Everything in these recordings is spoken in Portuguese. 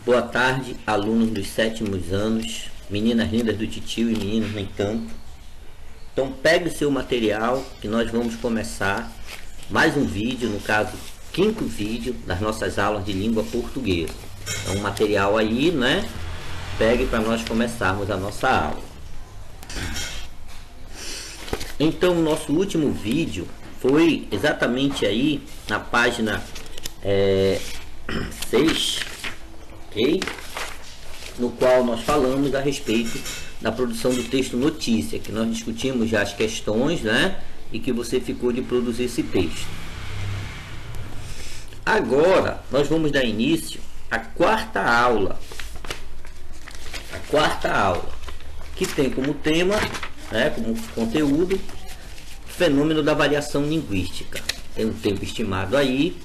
Boa tarde, alunos dos 7º anos, meninas lindas do titio e meninos nem tanto. Então pegue o seu material que nós vamos começar mais um vídeo, no caso, 5º vídeo das nossas aulas de língua portuguesa. Então material aí, né? Pegue para nós começarmos a nossa aula. Então nosso último vídeo foi exatamente aí na página 6, ok? No qual nós falamos a respeito da produção do texto notícia, que nós discutimos já as questões, né? E que você ficou de produzir esse texto. Agora nós vamos dar início à quarta aula. A quarta aula, que tem como tema, né, como conteúdo, fenômeno da variação linguística. Tem um tempo estimado aí.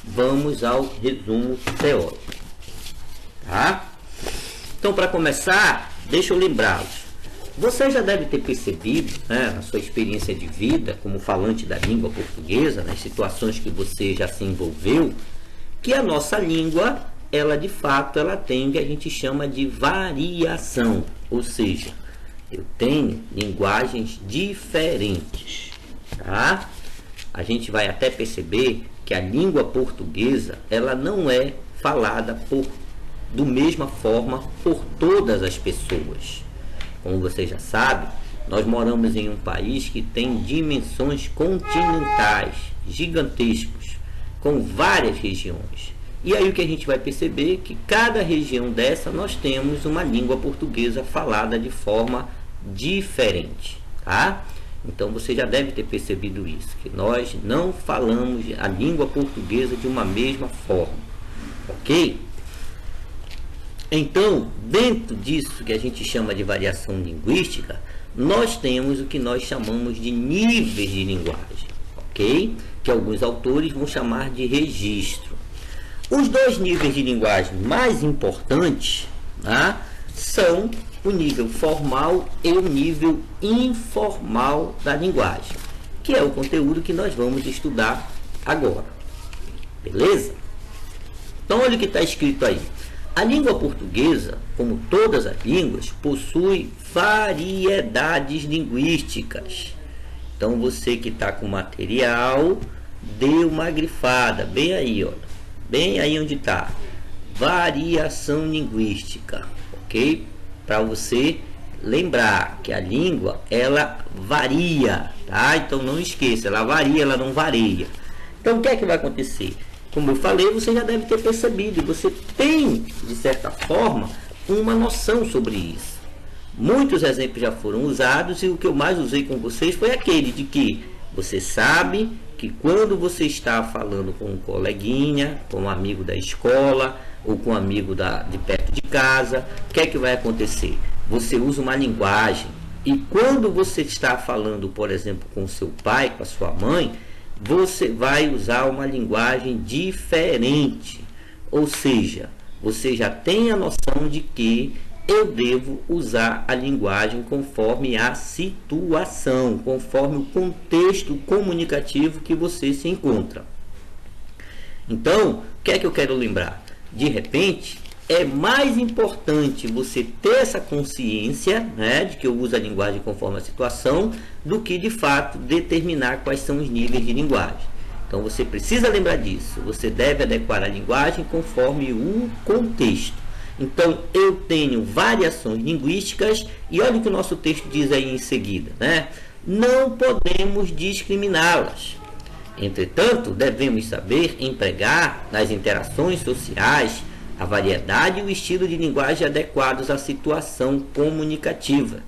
Vamos ao resumo teórico. Tá? Então, para começar, deixa eu lembrá-los. Você já deve ter percebido, né, na sua experiência de vida como falante da língua portuguesa, nas situações que você já se envolveu, que a nossa língua, ela de fato, ela tem o que a gente chama de variação. Ou seja, eu tenho linguagens diferentes. Tá? A gente vai até perceber que a língua portuguesa, ela não é falada do mesma forma por todas as pessoas. Como você já sabe, nós moramos em um país que tem dimensões continentais, gigantescos, com várias regiões. E aí o que a gente vai perceber é que cada região dessa nós temos uma língua portuguesa falada de forma diferente, tá? Então você já deve ter percebido isso, que nós não falamos a língua portuguesa de uma mesma forma, ok? Então, dentro disso que a gente chama de variação linguística, nós temos o que nós chamamos de níveis de linguagem, ok? Que alguns autores vão chamar de registro. Os dois níveis de linguagem mais importantes, tá, são o nível formal e o nível informal da linguagem, que é o conteúdo que nós vamos estudar agora. Beleza? Então, olha o que está escrito aí. A língua portuguesa, como todas as línguas, possui variedades linguísticas. Então, você que está com material, dê uma grifada, bem aí, olha. Bem aí onde está. Variação linguística, ok? Para você lembrar que a língua, ela varia, tá? Então não esqueça, ela varia, ela não varia. Então o que é que vai acontecer? Como eu falei, você já deve ter percebido, você tem, de certa forma, uma noção sobre isso. Muitos exemplos já foram usados e o que eu mais usei com vocês foi aquele de que você sabe que quando você está falando com um coleguinha, com um amigo da escola, ou com um amigo de perto de casa, o que é que vai acontecer? Você usa uma linguagem, e quando você está falando, por exemplo, com seu pai, com a sua mãe, você vai usar uma linguagem diferente. Ou seja, você já tem a noção de que eu devo usar a linguagem conforme a situação, conforme o contexto comunicativo que você se encontra. Então, o que é que eu quero lembrar? De repente, é mais importante você ter essa consciência, né, de que eu uso a linguagem conforme a situação, do que de fato determinar quais são os níveis de linguagem. Então você precisa lembrar disso. Você deve adequar a linguagem conforme o contexto. Então eu tenho variações linguísticas e olha o que o nosso texto diz aí em seguida, né? Não podemos discriminá-las. Entretanto, devemos saber empregar nas interações sociais a variedade e o estilo de linguagem adequados à situação comunicativa,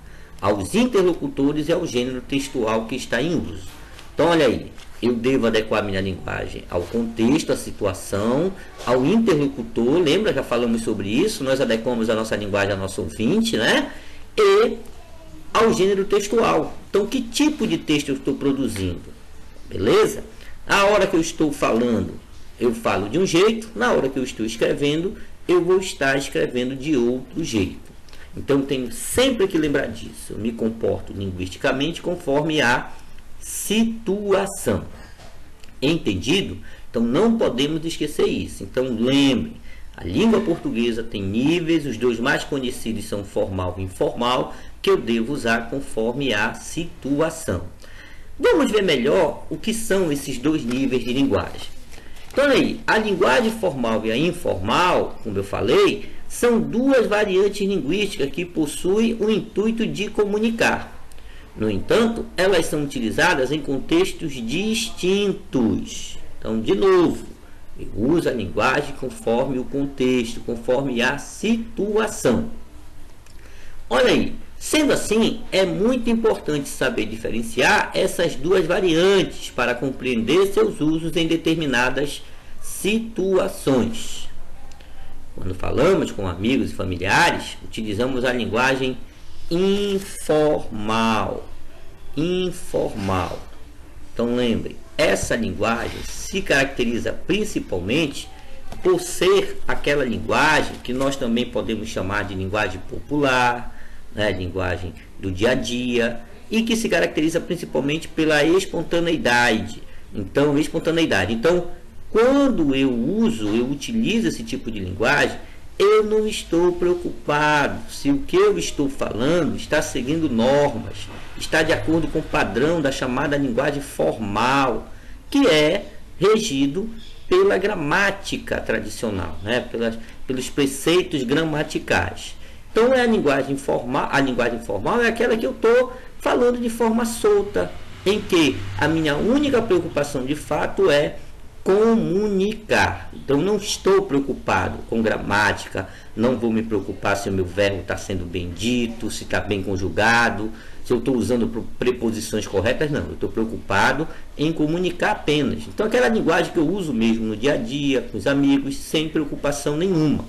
aos interlocutores e ao gênero textual que está em uso. Então, olha aí, eu devo adequar minha linguagem ao contexto, à situação, ao interlocutor, lembra, já falamos sobre isso, nós adequamos a nossa linguagem ao nosso ouvinte, né? E ao gênero textual. Então, que tipo de texto eu estou produzindo? Beleza? A hora que eu estou falando, eu falo de um jeito, na hora que eu estou escrevendo, eu vou estar escrevendo de outro jeito. Então, tenho sempre que lembrar disso. Eu me comporto linguisticamente conforme a situação. Entendido? Então, não podemos esquecer isso. Então, lembre, A língua portuguesa tem níveis, os dois mais conhecidos são formal e informal, que eu devo usar conforme a situação. Vamos ver melhor o que são esses dois níveis de linguagem. Então aí, a linguagem formal e a informal, como eu falei, são duas variantes linguísticas que possuem o intuito de comunicar. No entanto, elas são utilizadas em contextos distintos. Então, de novo, eu uso a linguagem conforme o contexto, conforme a situação. Olha aí, sendo assim, é muito importante saber diferenciar essas duas variantes para compreender seus usos em determinadas situações. Quando falamos com amigos e familiares, utilizamos a linguagem informal. Informal. Então lembre, essa linguagem se caracteriza principalmente por ser aquela linguagem que nós também podemos chamar de linguagem popular, né, linguagem do dia a dia, e que se caracteriza principalmente pela espontaneidade. Então, quando eu utilizo esse tipo de linguagem, eu não estou preocupado se o que eu estou falando está seguindo normas, está de acordo com o padrão da chamada linguagem formal, que é regido pela gramática tradicional, né? Pelos preceitos gramaticais. Então, a linguagem formal é aquela que eu estou falando de forma solta, em que a minha única preocupação de fato é comunicar. Então, não estou preocupado com gramática, não vou me preocupar se o meu verbo está sendo bem dito, se está bem conjugado, se eu estou usando preposições corretas, não. Eu estou preocupado em comunicar apenas. Então, aquela linguagem que eu uso mesmo no dia a dia, com os amigos, sem preocupação nenhuma.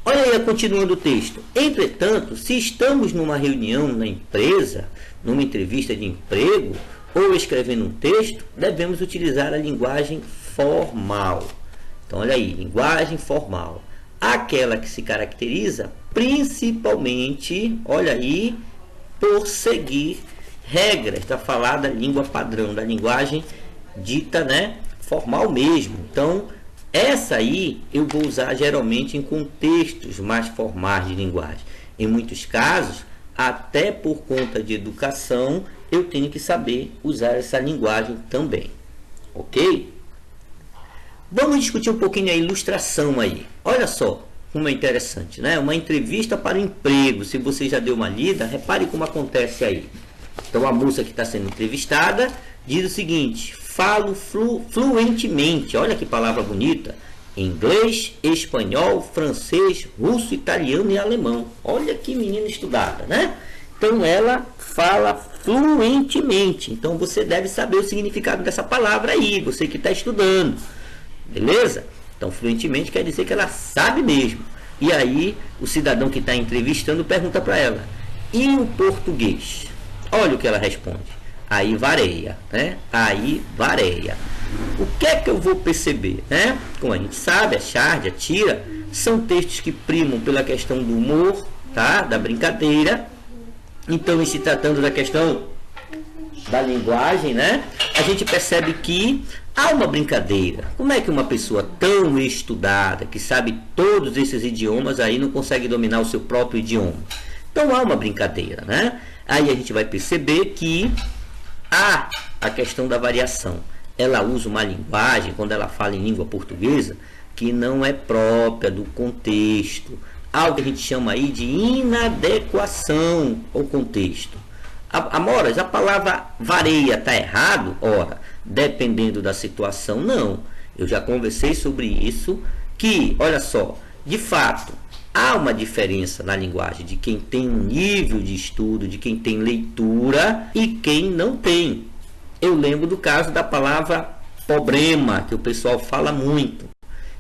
Olha aí, continuando o texto. Entretanto, se estamos numa reunião na empresa, numa entrevista de emprego, ou escrevendo um texto, devemos utilizar a linguagem formal. Então, olha aí, linguagem formal. Aquela que se caracteriza principalmente, olha aí, por seguir regras da falada língua padrão, da linguagem dita, né, formal mesmo. Então, essa aí eu vou usar geralmente em contextos mais formais de linguagem. Em muitos casos, até por conta de educação, eu tenho que saber usar essa linguagem também. Ok? Vamos discutir um pouquinho a ilustração aí. Olha só como é interessante, né? Uma entrevista para o emprego. Se você já deu uma lida, repare como acontece aí. Então, a moça que está sendo entrevistada diz o seguinte: falo fluentemente, olha que palavra bonita, inglês, espanhol, francês, russo, italiano e alemão. Olha que menina estudada, né? Então, ela fala fluentemente. Então, você deve saber o significado dessa palavra aí, você que está estudando. Beleza? Então, fluentemente quer dizer que ela sabe mesmo. E aí, o cidadão que está entrevistando pergunta para ela: e o português? Olha o que ela responde: aí varia, né? Aí varia. O que é que eu vou perceber, né? Como a gente sabe, a charge, a tira, são textos que primam pela questão do humor, tá? Da brincadeira. Então, em se tratando da questão da linguagem, né? A gente percebe que há uma brincadeira. Como é que uma pessoa tão estudada, que sabe todos esses idiomas, aí não consegue dominar o seu próprio idioma? Então, há uma brincadeira, né? Aí a gente vai perceber que há a questão da variação. Ela usa uma linguagem, quando ela fala em língua portuguesa, que não é própria do contexto. Algo que a gente chama aí de inadequação ao contexto. Amoras, a palavra vareia está errado? Ora, dependendo da situação, não. Eu já conversei sobre isso, que, olha só, de fato, há uma diferença na linguagem de quem tem um nível de estudo, de quem tem leitura e quem não tem. Eu lembro do caso da palavra problema, que o pessoal fala muito.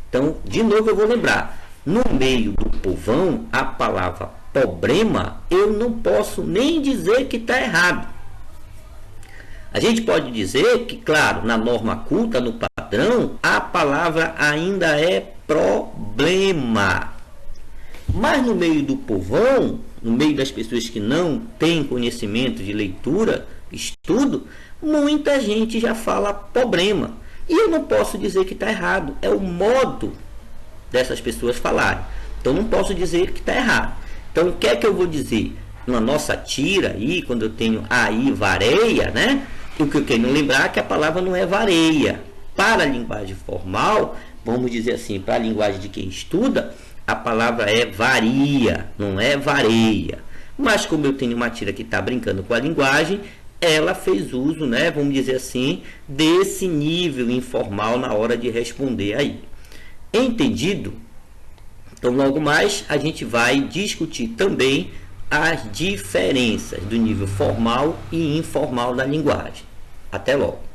Então, de novo eu vou lembrar. No meio do povão, a palavra problema, eu não posso nem dizer que está errado. A gente pode dizer que, claro, na norma culta, no padrão, a palavra ainda é problema. Mas no meio do povão, no meio das pessoas que não têm conhecimento de leitura, estudo, muita gente já fala problema. E eu não posso dizer que está errado. É o modo dessas pessoas falarem. Então não posso dizer que está errado. Então o que é que eu vou dizer? Na nossa tira aí, quando eu tenho aí vareia, né? O que eu quero lembrar é que a palavra não é vareia. Para a linguagem formal, vamos dizer assim, para a linguagem de quem estuda, a palavra é varia, não é vareia. Mas como eu tenho uma tira que está brincando com a linguagem, ela fez uso, né, vamos dizer assim, desse nível informal na hora de responder aí. Entendido? Então, logo mais, a gente vai discutir também as diferenças do nível formal e informal da linguagem. Até logo.